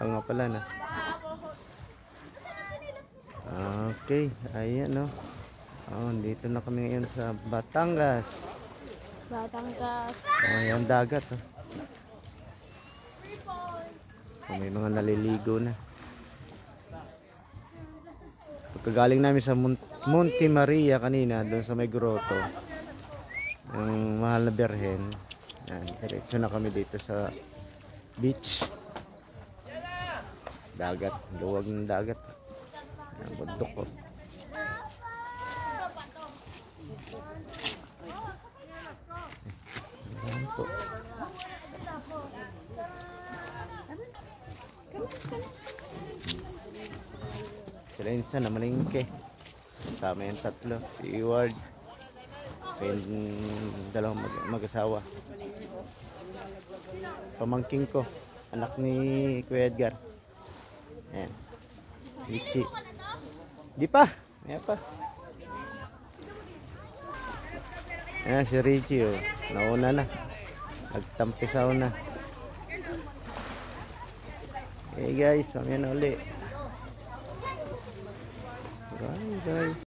Oo nga pala na. Okay, ayan no. Oh, dito na kami ngayon sa Batangas. Batangas. Ayan dagat. Oh. Oh, may mga naliligo na. Pagkagaling namin sa Monte Maria kanina, doon sa may grotto, ang mahal na Birhen. Yan, diretso na kami dito sa beach. Dagat, luwag ng dagat. Yan, bundok ko. Yan po. Sila insan na malingke. Kasama yung tatlo. Si Eward. So yung dalawang mag-asawa. Pamangking ko. Anak ni Kuya Edgar. Ayan. Richie. Di pa. Ayan pa. Ayan si Richie. Oh. Nauna na. Nagtampisaw na. Hey guys. Mamaya na uli. Bye guys.